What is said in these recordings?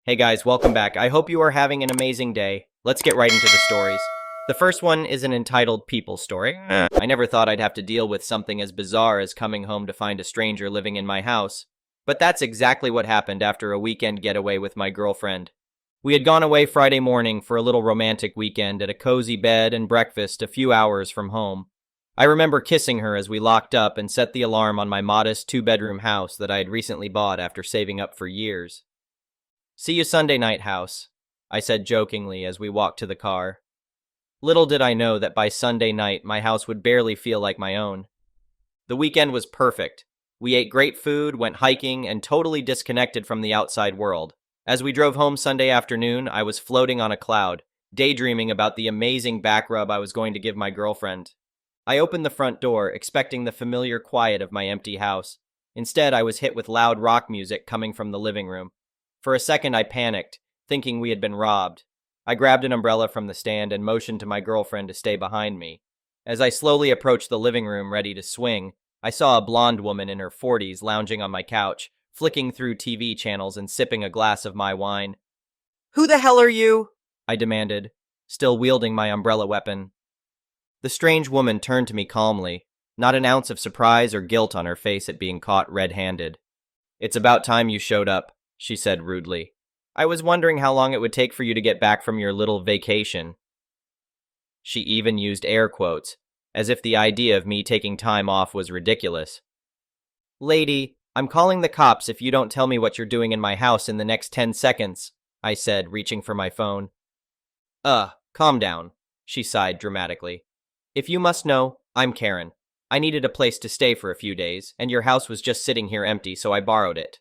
Hey guys, welcome back. I hope you are having an amazing day. Let's get right into the stories. The first one is an entitled People story. I never thought I'd have to deal with something as bizarre as coming home to find a stranger living in my house. But that's exactly what happened after a weekend getaway with my girlfriend. We had gone away Friday morning for a little romantic weekend at a cozy bed and breakfast a few hours from home. I remember kissing her as we locked up and set the alarm on my modest two-bedroom house that I had recently bought after saving up for years. "See you Sunday night, house," I said jokingly as we walked to the car. Little did I know that by Sunday night, my house would barely feel like my own. The weekend was perfect. We ate great food, went hiking, and totally disconnected from the outside world. As we drove home Sunday afternoon, I was floating on a cloud, daydreaming about the amazing back rub I was going to give my girlfriend. I opened the front door, expecting the familiar quiet of my empty house. Instead, I was hit with loud rock music coming from the living room. For a second, I panicked, thinking we had been robbed. I grabbed an umbrella from the stand and motioned to my girlfriend to stay behind me. As I slowly approached the living room ready to swing, I saw a blonde woman in her 40s lounging on my couch, flicking through TV channels and sipping a glass of my wine. "Who the hell are you?" I demanded, still wielding my umbrella weapon. The strange woman turned to me calmly, not an ounce of surprise or guilt on her face at being caught red-handed. "It's about time you showed up," she said rudely. "I was wondering how long it would take for you to get back from your little vacation." She even used air quotes, as if the idea of me taking time off was ridiculous. "Lady, I'm calling the cops if you don't tell me what you're doing in my house in the next 10 seconds, I said, reaching for my phone. Calm down," she sighed dramatically. "If you must know, I'm Karen. I needed a place to stay for a few days, and your house was just sitting here empty, so I borrowed it."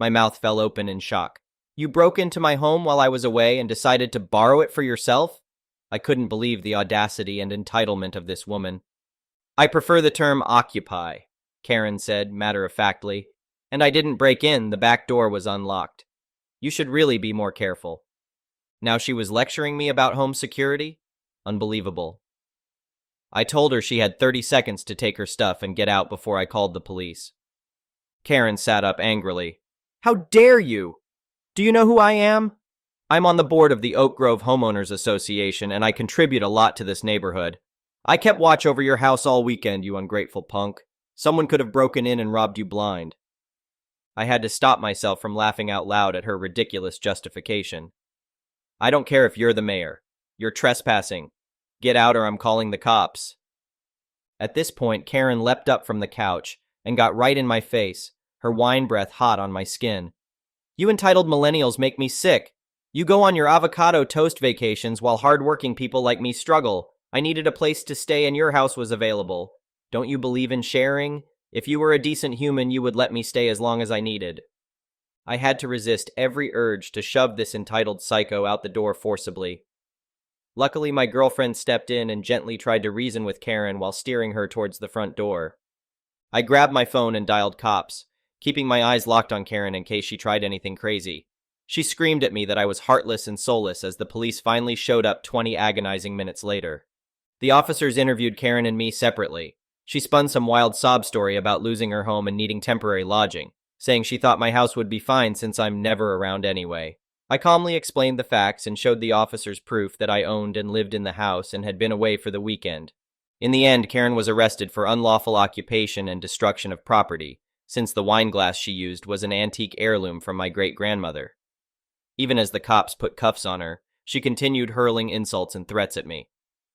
My mouth fell open in shock. "You broke into my home while I was away and decided to borrow it for yourself?" I couldn't believe the audacity and entitlement of this woman. "I prefer the term occupy," Karen said matter-of-factly. "And I didn't break in, the back door was unlocked. You should really be more careful." Now she was lecturing me about home security? Unbelievable. I told her she had 30 seconds to take her stuff and get out before I called the police. Karen sat up angrily. "How dare you? Do you know who I am? I'm on the board of the Oak Grove Homeowners Association, and I contribute a lot to this neighborhood. I kept watch over your house all weekend, you ungrateful punk. Someone could have broken in and robbed you blind." I had to stop myself from laughing out loud at her ridiculous justification. "I don't care if you're the mayor. You're trespassing. Get out or I'm calling the cops." At this point, Karen leapt up from the couch and got right in my face, her wine breath hot on my skin. "You entitled millennials make me sick. You go on your avocado toast vacations while hard-working people like me struggle. I needed a place to stay and your house was available. Don't you believe in sharing? If you were a decent human, you would let me stay as long as I needed." I had to resist every urge to shove this entitled psycho out the door forcibly. Luckily, my girlfriend stepped in and gently tried to reason with Karen while steering her towards the front door. I grabbed my phone and dialed cops, keeping my eyes locked on Karen in case she tried anything crazy. She screamed at me that I was heartless and soulless as the police finally showed up 20 agonizing minutes later. The officers interviewed Karen and me separately. She spun some wild sob story about losing her home and needing temporary lodging, saying she thought my house would be fine since I'm never around anyway. I calmly explained the facts and showed the officers proof that I owned and lived in the house and had been away for the weekend. In the end, Karen was arrested for unlawful occupation and destruction of property, since the wine glass she used was an antique heirloom from my great-grandmother. Even as the cops put cuffs on her, she continued hurling insults and threats at me.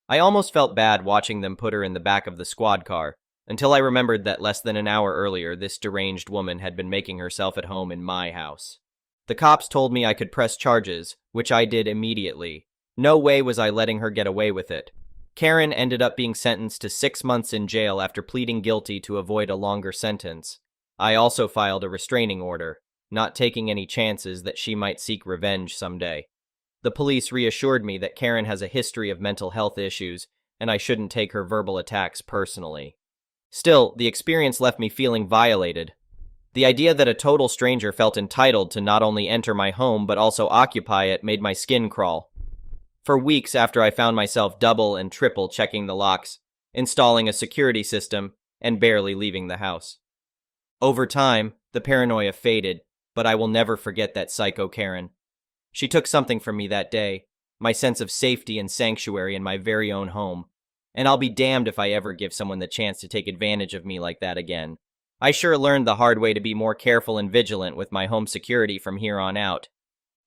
I almost felt bad watching them put her in the back of the squad car, until I remembered that less than an hour earlier this deranged woman had been making herself at home in my house. The cops told me I could press charges, which I did immediately. No way was I letting her get away with it. Karen ended up being sentenced to 6 months in jail after pleading guilty to avoid a longer sentence. I also filed a restraining order, not taking any chances that she might seek revenge someday. The police reassured me that Karen has a history of mental health issues, and I shouldn't take her verbal attacks personally. Still, the experience left me feeling violated. The idea that a total stranger felt entitled to not only enter my home but also occupy it made my skin crawl. For weeks after I found myself double and triple checking the locks, installing a security system, and barely leaving the house. Over time, the paranoia faded, but I will never forget that psycho Karen. She took something from me that day, my sense of safety and sanctuary in my very own home, and I'll be damned if I ever give someone the chance to take advantage of me like that again. I sure learned the hard way to be more careful and vigilant with my home security from here on out.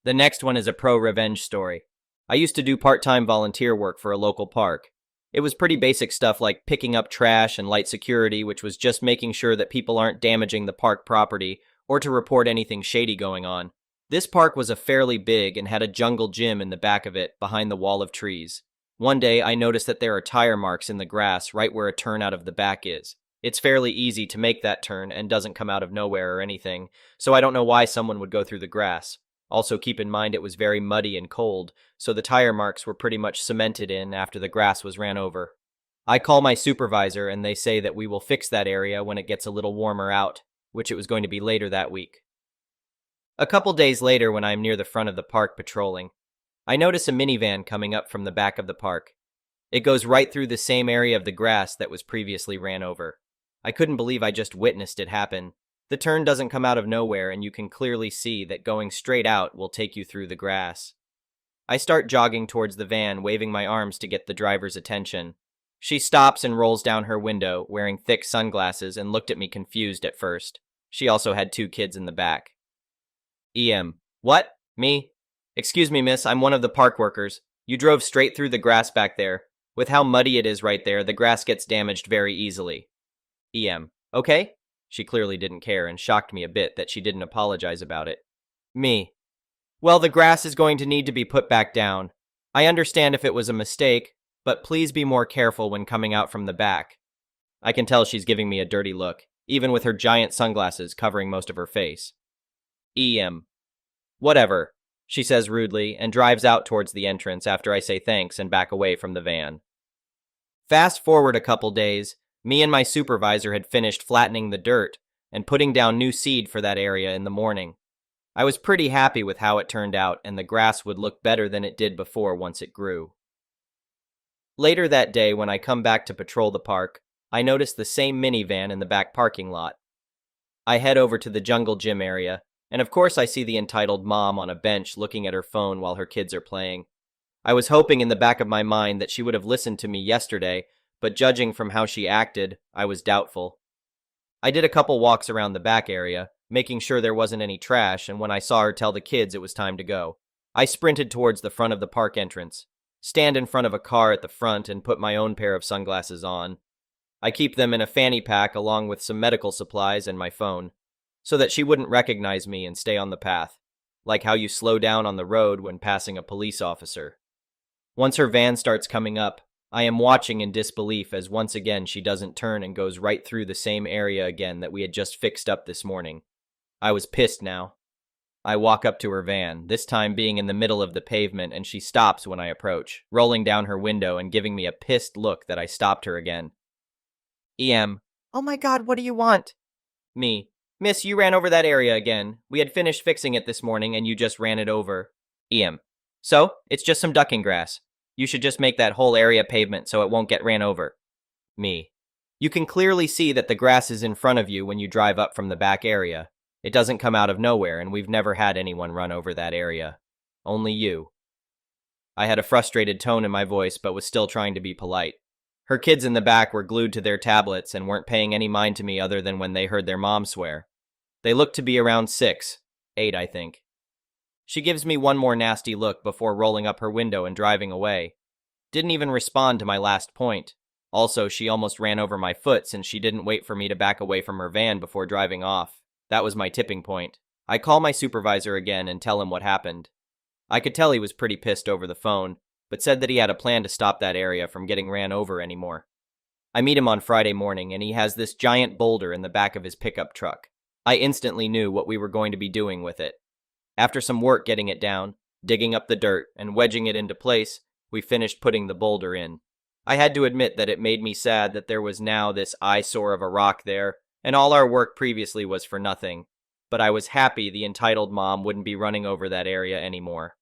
The next one is a pro-revenge story. I used to do part-time volunteer work for a local park. It was pretty basic stuff like picking up trash and light security, which was just making sure that people aren't damaging the park property or to report anything shady going on. This park was a fairly big and had a jungle gym in the back of it behind the wall of trees. One day I noticed that there are tire marks in the grass right where a turn out of the back is. It's fairly easy to make that turn and doesn't come out of nowhere or anything, so I don't know why someone would go through the grass. Also keep in mind it was very muddy and cold, so the tire marks were pretty much cemented in after the grass was ran over. I call my supervisor and they say that we will fix that area when it gets a little warmer out, which it was going to be later that week. A couple days later, when I'm near the front of the park patrolling, I notice a minivan coming up from the back of the park. It goes right through the same area of the grass that was previously ran over. I couldn't believe I just witnessed it happen. The turn doesn't come out of nowhere, and you can clearly see that going straight out will take you through the grass. I start jogging towards the van, waving my arms to get the driver's attention. She stops and rolls down her window, wearing thick sunglasses, and looked at me confused at first. She also had 2 kids in the back. EM. What? Me? Excuse me, miss, I'm one of the park workers. You drove straight through the grass back there. With how muddy it is right there, the grass gets damaged very easily. EM. Okay? She clearly didn't care and shocked me a bit that she didn't apologize about it. Me. Well, the grass is going to need to be put back down. I understand if it was a mistake, but please be more careful when coming out from the back. I can tell she's giving me a dirty look, even with her giant sunglasses covering most of her face. EM. Whatever, she says rudely and drives out towards the entrance after I say thanks and back away from the van. Fast forward a couple days, me and my supervisor had finished flattening the dirt and putting down new seed for that area in the morning. I was pretty happy with how it turned out, and the grass would look better than it did before once it grew. Later that day, when I come back to patrol the park, I notice the same minivan in the back parking lot. I head over to the jungle gym area, and of course I see the entitled mom on a bench looking at her phone while her kids are playing. I was hoping in the back of my mind that she would have listened to me yesterday, but judging from how she acted, I was doubtful. I did a couple walks around the back area, making sure there wasn't any trash, and when I saw her tell the kids it was time to go, I sprinted towards the front of the park entrance, stand in front of a car at the front, and put my own pair of sunglasses on. I keep them in a fanny pack along with some medical supplies and my phone, so that she wouldn't recognize me and stay on the path, like how you slow down on the road when passing a police officer. Once her van starts coming up, I am watching in disbelief as once again she doesn't turn and goes right through the same area again that we had just fixed up this morning. I was pissed now. I walk up to her van, this time being in the middle of the pavement, and she stops when I approach, rolling down her window and giving me a pissed look that I stopped her again. EM. Oh my god, what do you want? Me. Miss, you ran over that area again. We had finished fixing it this morning and you just ran it over. EM. So, it's just some ducking grass. You should just make that whole area pavement so it won't get ran over. Me. You can clearly see that the grass is in front of you when you drive up from the back area. It doesn't come out of nowhere, and we've never had anyone run over that area. Only you. I had a frustrated tone in my voice, but was still trying to be polite. Her kids in the back were glued to their tablets and weren't paying any mind to me other than when they heard their mom swear. They looked to be around 6, 8, I think. She gives me one more nasty look before rolling up her window and driving away. Didn't even respond to my last point. Also, she almost ran over my foot since she didn't wait for me to back away from her van before driving off. That was my tipping point. I call my supervisor again and tell him what happened. I could tell he was pretty pissed over the phone, but said that he had a plan to stop that area from getting ran over anymore. I meet him on Friday morning, and he has this giant boulder in the back of his pickup truck. I instantly knew what we were going to be doing with it. After some work getting it down, digging up the dirt, and wedging it into place, we finished putting the boulder in. I had to admit that it made me sad that there was now this eyesore of a rock there, and all our work previously was for nothing, but I was happy the entitled mom wouldn't be running over that area anymore.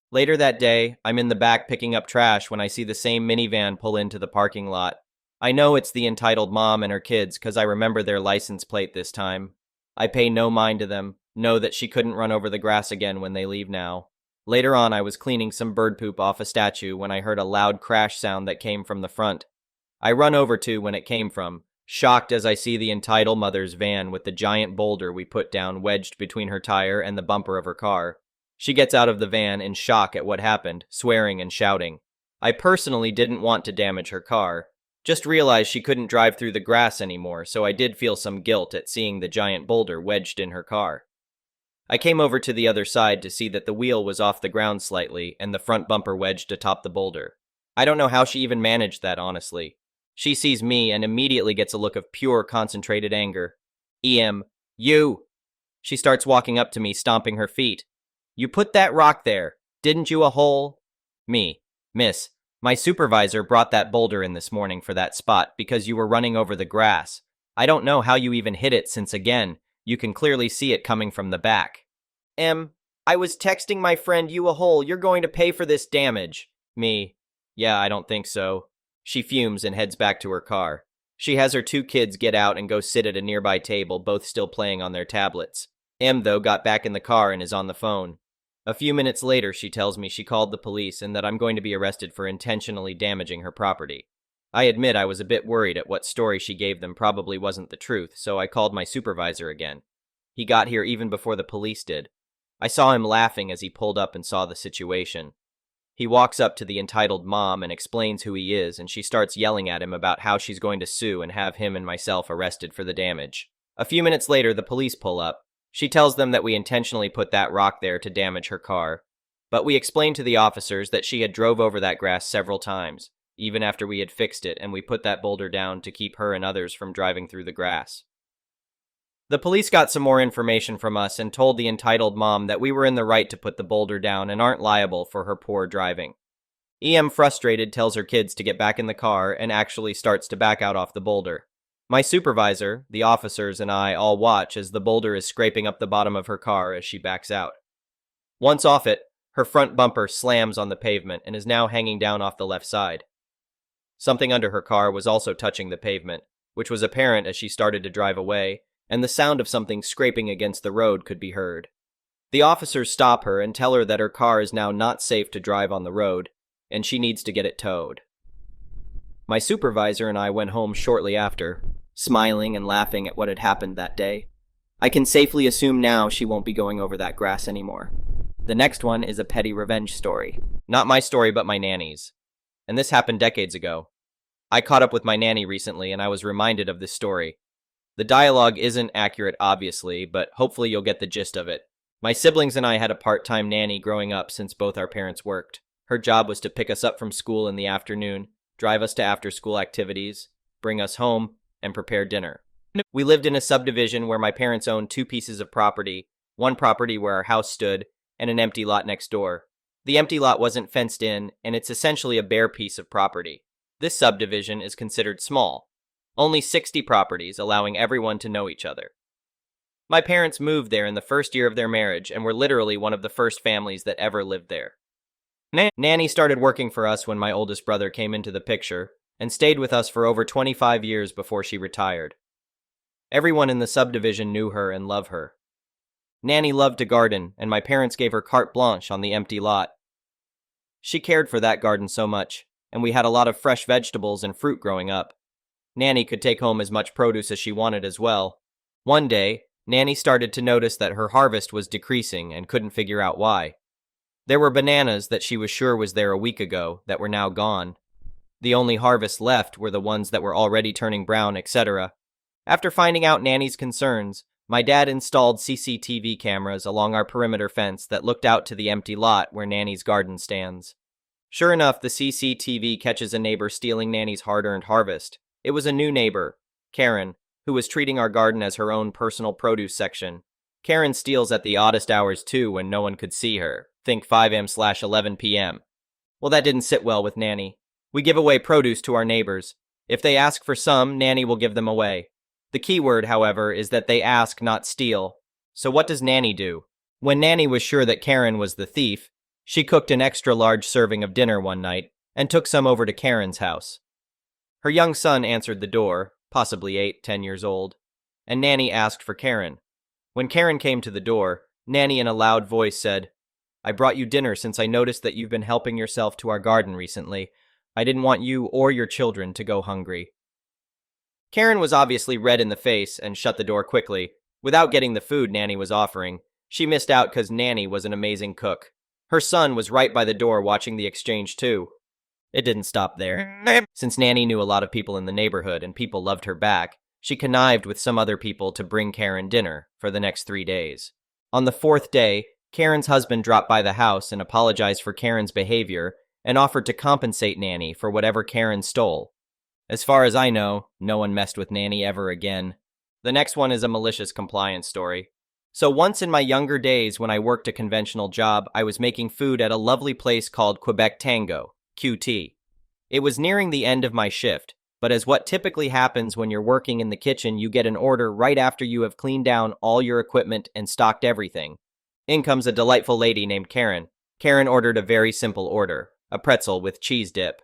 Later that day, I'm in the back picking up trash when I see the same minivan pull into the parking lot. I know it's the entitled mom and her kids because I remember their license plate this time. I pay no mind to them, know that she couldn't run over the grass again when they leave now. Later on, I was cleaning some bird poop off a statue when I heard a loud crash sound that came from the front. I run over to when it came from, shocked as I see the entitled mother's van with the giant boulder we put down wedged between her tire and the bumper of her car. She gets out of the van in shock at what happened, swearing and shouting. I personally didn't want to damage her car. Just realized she couldn't drive through the grass anymore, so I did feel some guilt at seeing the giant boulder wedged in her car. I came over to the other side to see that the wheel was off the ground slightly and the front bumper wedged atop the boulder. I don't know how she even managed that, honestly. She sees me and immediately gets a look of pure, concentrated anger. You! She starts walking up to me, stomping her feet. You put that rock there, didn't you, a hole? Me. Miss, my supervisor brought that boulder in this morning for that spot because you were running over the grass. I don't know how you even hit it since, again, you can clearly see it coming from the back. I was texting my friend you a hole, you're going to pay for this damage. Me. Yeah, I don't think so. She fumes and heads back to her car. She has her 2 kids get out and go sit at a nearby table, both still playing on their tablets. Though, got back in the car and is on the phone. A few minutes later, she tells me she called the police and that I'm going to be arrested for intentionally damaging her property. I admit I was a bit worried at what story she gave them probably wasn't the truth, so I called my supervisor again. He got here even before the police did. I saw him laughing as he pulled up and saw the situation. He walks up to the entitled mom and explains who he is, and she starts yelling at him about how she's going to sue and have him and myself arrested for the damage. A few minutes later, the police pull up. She tells them that we intentionally put that rock there to damage her car. But we explained to the officers that she had drove over that grass several times, even after we had fixed it, and we put that boulder down to keep her and others from driving through the grass. The police got some more information from us and told the entitled mom that we were in the right to put the boulder down and aren't liable for her poor driving. Frustrated, tells her kids to get back in the car and actually starts to back out off the boulder. My supervisor, the officers, and I all watch as the boulder is scraping up the bottom of her car as she backs out. Once off it, her front bumper slams on the pavement and is now hanging down off the left side. Something under her car was also touching the pavement, which was apparent as she started to drive away, and the sound of something scraping against the road could be heard. The officers stop her and tell her that her car is now not safe to drive on the road, and she needs to get it towed. My supervisor and I went home shortly after, smiling and laughing at what had happened that day. I can safely assume now she won't be going over that grass anymore. The next one is a petty revenge story. Not my story, but my nanny's. And this happened decades ago. I caught up with my nanny recently, and I was reminded of this story. The dialogue isn't accurate, obviously, but hopefully you'll get the gist of it. My siblings and I had a part-time nanny growing up since both our parents worked. Her job was to pick us up from school in the afternoon, drive us to after-school activities, bring us home, and prepare dinner. We lived in a subdivision where my parents owned 2 pieces of property, one property where our house stood, and an empty lot next door. The empty lot wasn't fenced in, and it's essentially a bare piece of property. This subdivision is considered small. Only 60 properties, allowing everyone to know each other. My parents moved there in the first year of their marriage and were literally one of the first families that ever lived there. Nanny started working for us when my oldest brother came into the picture and stayed with us for over 25 years before she retired. Everyone in the subdivision knew her and loved her. Nanny loved to garden, and my parents gave her carte blanche on the empty lot. She cared for that garden so much, and we had a lot of fresh vegetables and fruit growing up. Nanny could take home as much produce as she wanted as well. One day, Nanny started to notice that her harvest was decreasing and couldn't figure out why. There were bananas that she was sure was there a week ago that were now gone. The only harvests left were the ones that were already turning brown, etc. After finding out Nanny's concerns, my dad installed CCTV cameras along our perimeter fence that looked out to the empty lot where Nanny's garden stands. Sure enough, the CCTV catches a neighbor stealing Nanny's hard-earned harvest. It was a new neighbor, Karen, who was treating our garden as her own personal produce section. Karen steals at the oddest hours too when no one could see her. Think 5 a.m/11 p.m. Well, that didn't sit well with Nanny. We give away produce to our neighbors. If they ask for some, Nanny will give them away. The key word, however, is that they ask, not steal. So what does Nanny do? When Nanny was sure that Karen was the thief, she cooked an extra large serving of dinner one night and took some over to Karen's house. Her young son answered the door, possibly 8, 10 years old, and Nanny asked for Karen. When Karen came to the door, Nanny in a loud voice said, "I brought you dinner since I noticed that you've been helping yourself to our garden recently. I didn't want you or your children to go hungry." Karen was obviously red in the face and shut the door quickly. Without getting the food Nanny was offering, she missed out because Nanny was an amazing cook. Her son was right by the door watching the exchange too. It didn't stop there. Since Nanny knew a lot of people in the neighborhood and people loved her back, she connived with some other people to bring Karen dinner for the next 3 days. On the 4th day, Karen's husband dropped by the house and apologized for Karen's behavior and offered to compensate Nanny for whatever Karen stole. As far as I know, no one messed with Nanny ever again. The next one is a malicious compliance story. So once in my younger days when I worked a conventional job, I was making food at a lovely place called Quebec Tango, QT. It was nearing the end of my shift, but as what typically happens when you're working in the kitchen, you get an order right after you have cleaned down all your equipment and stocked everything. In comes a delightful lady named Karen. Karen ordered a very simple order, a pretzel with cheese dip.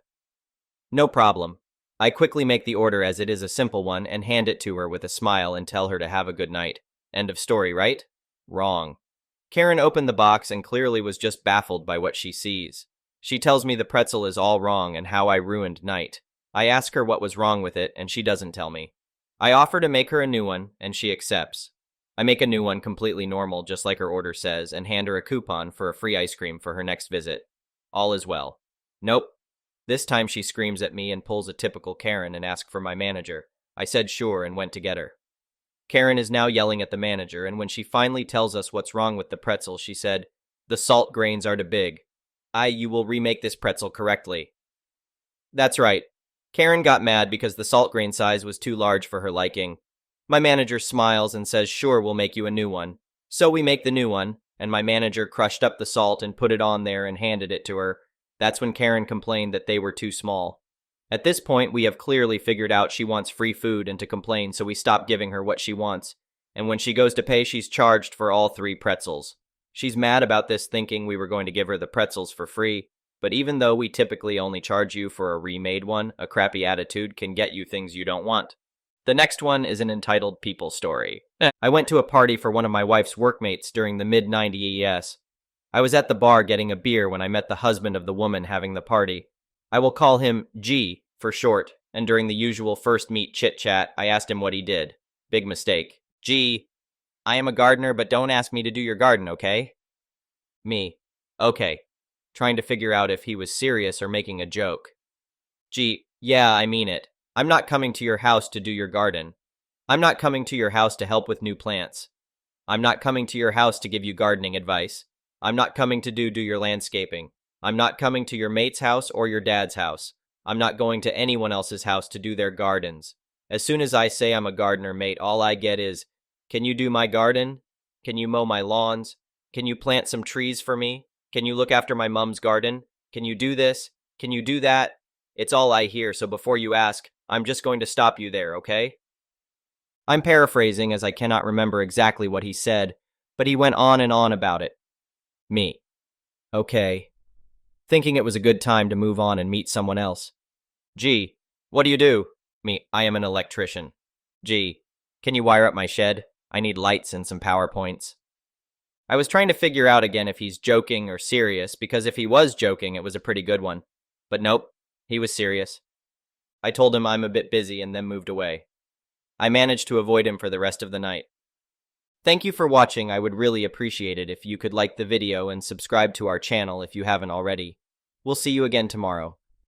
No problem. I quickly make the order as it is a simple one and hand it to her with a smile and tell her to have a good night. End of story, right? Wrong. Karen opened the box and clearly was just baffled by what she sees. She tells me the pretzel is all wrong and how I ruined night. I ask her what was wrong with it and she doesn't tell me. I offer to make her a new one and she accepts. I make a new one completely normal just like her order says and hand her a coupon for a free ice cream for her next visit. All is well. Nope. This time she screams at me and pulls a typical Karen and asks for my manager. I said sure and went to get her. Karen is now yelling at the manager, and when she finally tells us what's wrong with the pretzel, she said, "The salt grains are too big. You will remake this pretzel correctly." That's right. Karen got mad because the salt grain size was too large for her liking. My manager smiles and says, "Sure, we'll make you a new one." So we make the new one, and my manager crushed up the salt and put it on there and handed it to her. That's when Karen complained that they were too small. At this point, we have clearly figured out she wants free food and to complain, so we stop giving her what she wants. And when she goes to pay, she's charged for all 3 pretzels. She's mad about this, thinking we were going to give her the pretzels for free. But even though we typically only charge you for a remade one, a crappy attitude can get you things you don't want. The next one is an entitled people story. I went to a party for one of my wife's workmates during the mid-90s. I was at the bar getting a beer when I met the husband of the woman having the party. I will call him G for short, and during the usual first meet chit-chat, I asked him what he did. Big mistake. G, I am a gardener, but don't ask me to do your garden, okay? Me, okay. Trying to figure out if he was serious or making a joke. G, yeah, I mean it. I'm not coming to your house to do your garden. I'm not coming to your house to help with new plants. I'm not coming to your house to give you gardening advice. I'm not coming to do your landscaping. I'm not coming to your mate's house or your dad's house. I'm not going to anyone else's house to do their gardens. As soon as I say I'm a gardener, mate, all I get is, "Can you do my garden? Can you mow my lawns? Can you plant some trees for me? Can you look after my mom's garden? Can you do this? Can you do that?" It's all I hear, so before you ask, I'm just going to stop you there, okay? I'm paraphrasing as I cannot remember exactly what he said, but he went on and on about it. Me. Okay. Thinking it was a good time to move on and meet someone else. G, what do you do? Me, I am an electrician. G, can you wire up my shed? I need lights and some PowerPoints. I was trying to figure out again if he's joking or serious, because if he was joking, it was a pretty good one. But nope, he was serious. I told him I'm a bit busy and then moved away. I managed to avoid him for the rest of the night. Thank you for watching. I would really appreciate it if you could like the video and subscribe to our channel if you haven't already. We'll see you again tomorrow.